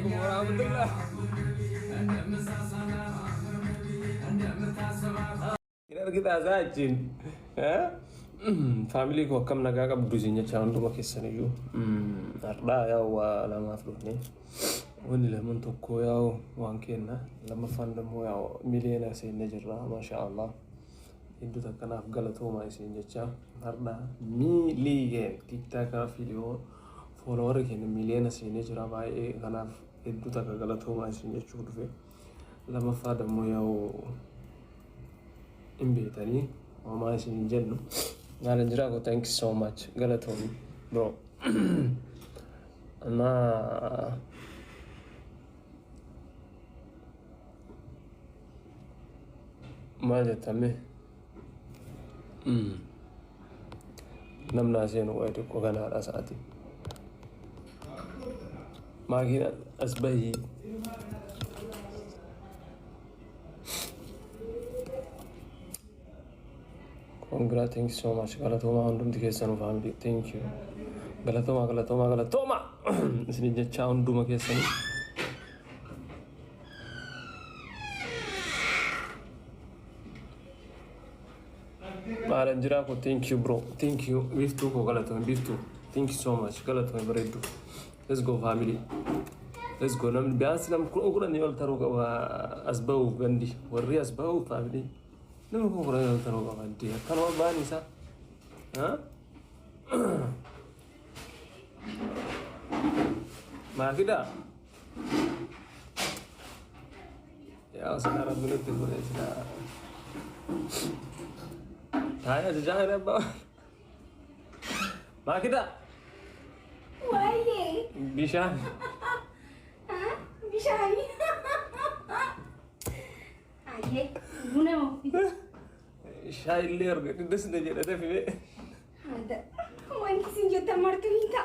عليكم ورحمة الله. Kita kita azajin, ya. Family ko kam naga kab duzinya cawan duma kesan itu. Arda ya wa lama afluhni. Wani lemon tokko ya wankenna lama fanda mo ya milena sai najra ma sha Allah. Indu takana afgalato ma sai jacha arda miliye tiktok video follower ken milena sai najra ba e kana indu takagalato ma sai jachu dufe lama fanda mo ya imbetani وما اسمي جنو قال جراكو thank you so much قالتهم برو أنا ما جتمه نمنا زين ويدك وغنى على ساعتي ما كنا أسبهي Congrats, thank you so much. Galatoma undum dikesan family. Thank you. Galatoma. Sini jecha undum kesan. Maranjira ko thank you bro. Thank you. Biftu ko galatoma biftu. Thank you so much. Galatoma beredu. Let's go family. Let's go. Nam bias nam kura ni wal taruga wa asbau gandi. Warri asbau family. نمو كورا يلتنو بغانتي كانوا باني سا ها ما كده يا سنارة بلد تقول يا سنارة هاي تجاهل أبا ما كده وايه بيشان ها بيشاني هاي بنا شاي اللي يرقى تدس نجد هذا في هذا وين سنجد مرتبيتا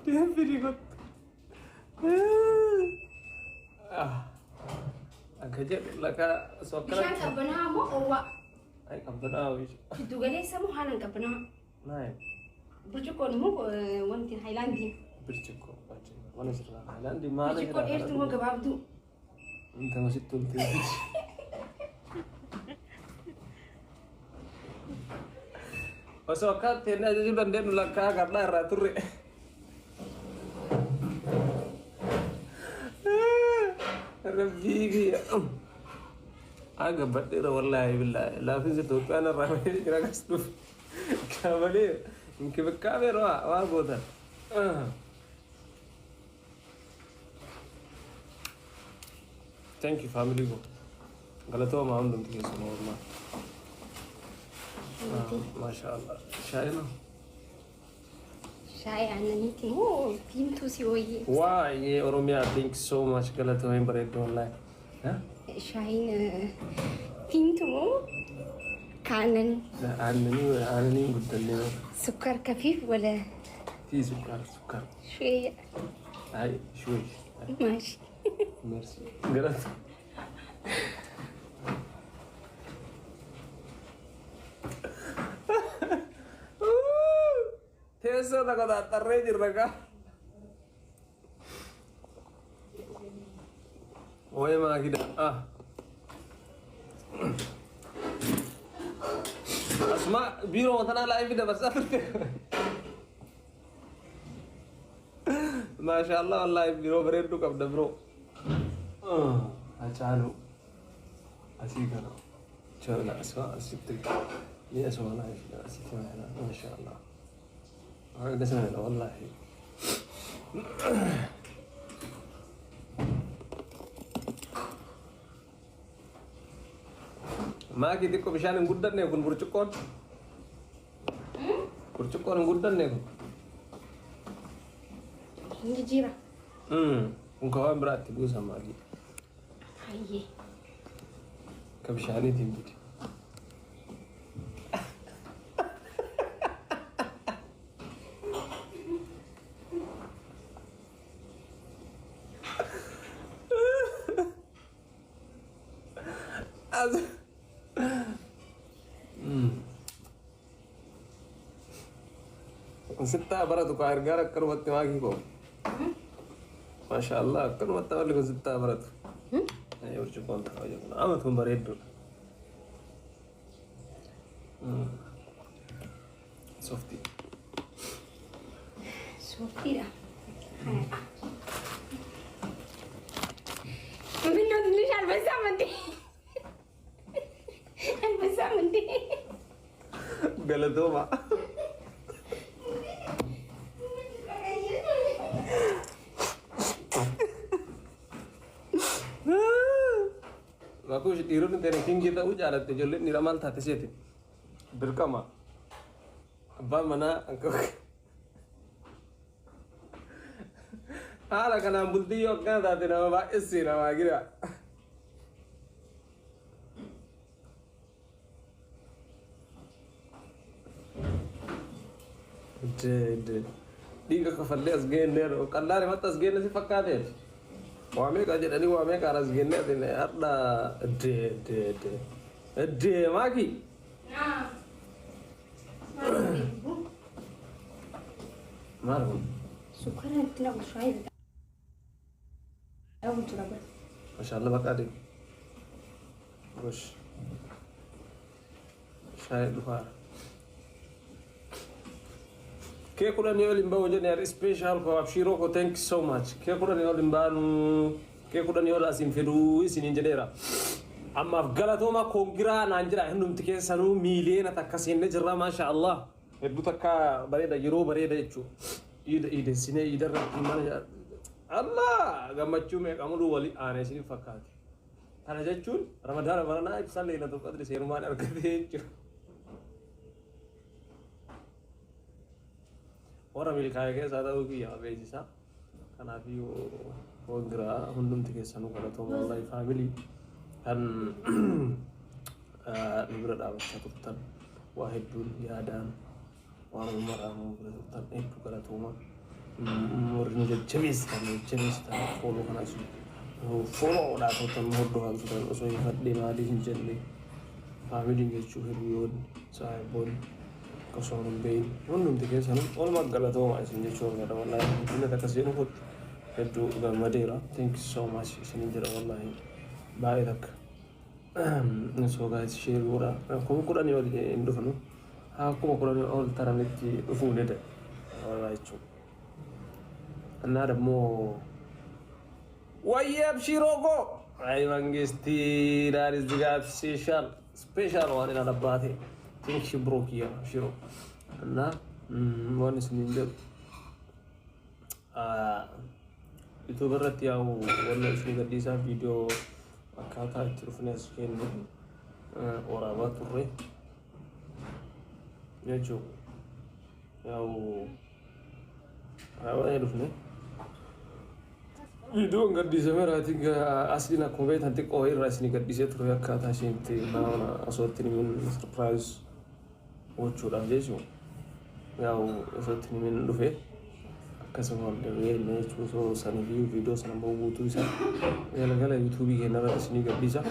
تهفري قط أكجر لك سكر بيشان كبنا مو هو أي كبنا ويش تدوغلي سمو حالا كبنا ناي برجوكو مو وانتي هايلاندي برجكو وانا سرنا هايلاندي ما برجوكو إيرتو مو قبابدو انت ما شفت التلفزيون بس وقت هنا جدي بندن لك karena ratur ربي agak badir wallahi billahi la fi zitu kana rawi kira kasuf kamali inke bekabe wa goda thank you family go galato ma am dum tike suno ma ما شاء الله شاينا شاي عنانيتي مو فيمتو سيوي واي اوروميا ثانك سو ماتش galato وين بريد والله ها شاي فيمتو كانن لا عنني قلت لي سكر خفيف ولا في سكر شوية هاي شوي ماشي ميرسي galato Tesa tak ada tarik jiraka. Oh ya mana kita Asma biro tanah live dah bersafir. Masya Allah live biro beredu kab dah bro. Acalu asik kan. Coba asma asik tu. Ini asma live asik mana Masya Allah. هذا سنة والله ما كده كو بشان غدن ne kun burcukon غدن ne kun ini jira kun kawan berarti gue sama lagi haye kabishani timbiti ستة برد وكاير جارك كروت ماكي ما شاء الله كروت تولي ستة برد أيوة شكون تفاجئ عمتهم بريد سوفتي لا بنات ليش البسها من دي البسها من دي بلدوما Aku tidur nanti king kita ujar ada jolit ni ramal tadi sih berkama abang mana aku ala kana bulti yok kan tadi nama pak isi nama kira de dinga kafalle asgen nero kallare mata asgen nasi fakkate وامي قاعد أنا وامي كارس جنة تني أردا د ماكي نعم مالهم سكر أنت لا مش عايز أو ترى ما شاء الله بقى دي وش شاي دخار كي كنا نيول إمبا وجدنا سبيشال كو أبشيرو كو thank you so much كي كنا نيول إمبا كي كنا نيول أسين فيدو سنين جديرة أما في غلطوما كونغرا نانجرا هندم تكين سنو ميلين أتكاسين نجرا ما شاء الله يبدو تكا بريدا يرو بريدا يتشو إيد سنة إيد رب الله غمچو ميك أمرو ولي آني سنين فكاتي أنا جاتشون رمضان مرنا إبسال ليلة القدر سيرمان أركضي يتشو orang milik kaya ke sada ugi ya beisa kana fi wondra hundum tike sanu kala to wallahi family kan nibra da satutan wahidun yadan wa umaramu tan itu kala to ma murni je chemis ta follow kana su follow da to tan moddo han to so yadde ma di hinjelle family nge chuhiru yon sai bon كسرهم بين ونم تكيس هنم أول ما قال توم عايزين يشوفون هذا والله إنه تكسير نقول يدو بمديرة thank you so much سنجرا والله بايدك نسوا guys share ورا كم كورا نيول إندو فنو ها كم كورا نيول أول ترى نتي أفون ده والله يشوف أنا ada mau wajib shirogo ay mangisti dari juga special wani ada berarti تيجي بروكيا شرو أنا وانا سنين دب يوتيوبر تياو ولا شو قدي سا فيديو أكاتا تروفنا سكين ورابا توري يجو ياو هاو يروفنا فيديو قدي سمرة تيجا أصلنا كوبيت هنتك أوير راسني قدي سيتروي أكاتا شينتي ما أنا أصوتني من سربرايز وجودان جيسو ياو أصوتني من لوفي كسبان الريال ما يشوفه سنة فيديو سنة بوجودو يسا يلا يوتيوبي كنا راسني قدي سا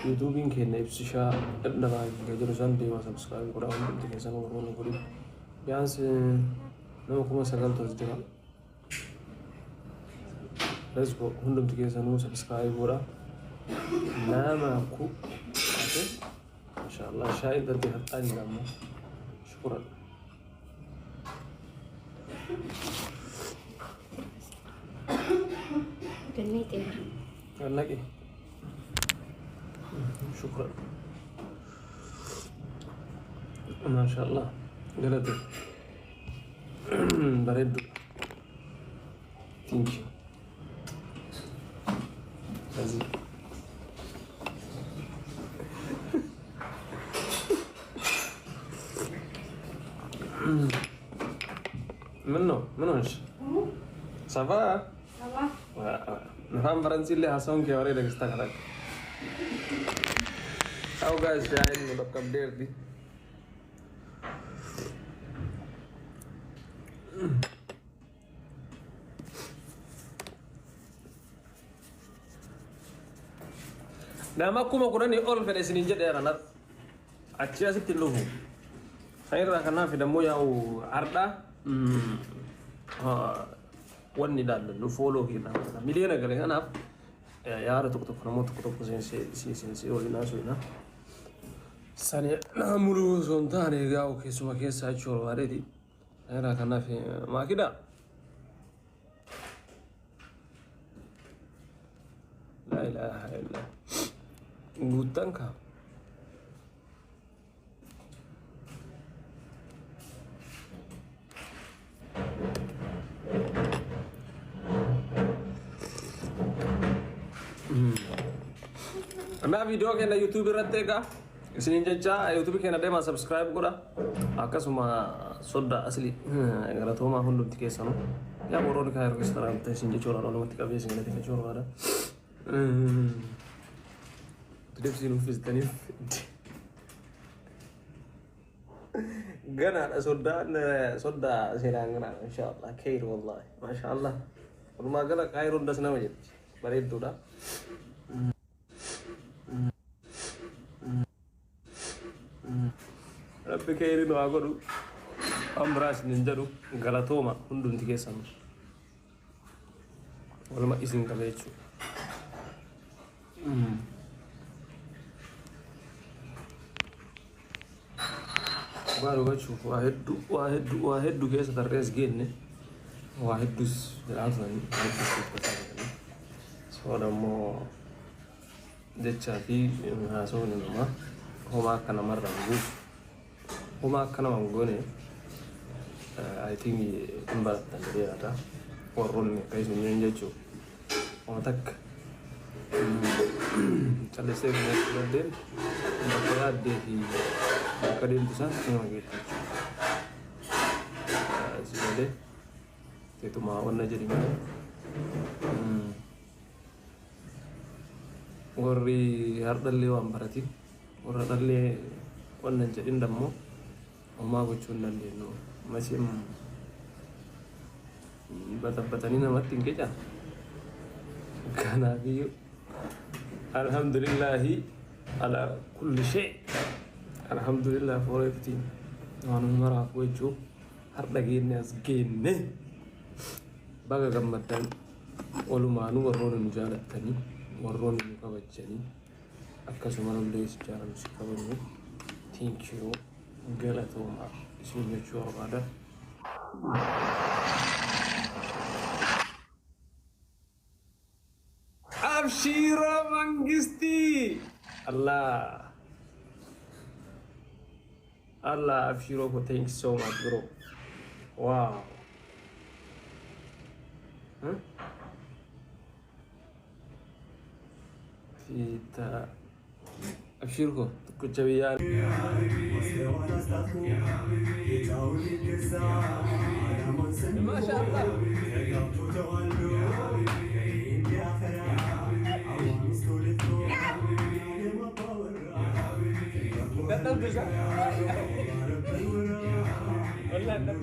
يوتيوبين كنا يبسشا ابن راي كجلوسان ديما سبسكرايب كورا هم تكسان ورون كوري بيانس نمكم سكال توزدنا let's go hundum تكسان سبسكرايب كورا ناما كو ما شاء الله شاهد بدي هتاني لما شكرا جنيت قال لك ايه شكرا ما شاء الله قلت بريد ثانك يو لذيذ منو ايش صافا نفهم فرنسي اللي حاسون كي اوريدك استغرق او guys جايين نركب دير دي nama kuma kurani all fede sinin jede ranat accia sitin luhu خير كنا في دمو ياو عردا wanni daallu follow kina miliyoona gale kanaaf yaada tokko tokko namoota tokko tokko seensi olinaa suuna sani namuru son taane egaa keessuma keessa achuu barbaadeeti era kanaaf maakida la ilaha illa guutan ka Ana video kena YouTube irratti egaa isiniin jecha YouTube keenya deemaa subscribe godha akkasuma sodda asli galatoomaa hundumti keessanu yaa boroon kaa registraan ta'e isin jechuudha walumatti qabee isin galate jechuudha waada tudibsiin uffistaniif ganaadha sodda seenaan ganaadha inshallah khayr wallahi mashallah walumaa gala khayr hundas nama jetti bareedduudha Rabbi khayri no agodu amras ninjadu galatoma hundumti keessanu waluma isin qabe jechuudha baru bacu waheddu keessa tarrees genne waheddus jedhaafani soodammoo jechaa fi haasawni namaa homaa akka namarra buusu homaa akka nama goone I think hin barattan jedheedha warroonni akka isin jechuudha oma takka callisee kun akka gaddeen bakka yaaddee fi bakka deemtu isaan nama geetta jechuudha si galee teetumaa wanna jedhi malee warri hardhallee waan baratiin warra dhallee wannan jedhin dammoo homaa gochuu hin dandeenyu masiin batabbatanii namatti hin qicaan kanaafiyyuu alhamdulillahi ala kulli shay alhamdulillah for everything waan maraaf gochuu har'a geenne as geenne baga gammaddan walumaanuu warroonni nu jaalattanii warroonni nu kabajanii akkasuma illee si jaalannu si kabajnu thank you galatoomaa isin jechuu barbaada Abshira Mangisti Allah Abshiro thanks so much bro wow Kita Abshirko kucawiyan Masya Allah Gandang bisa Wallah gandang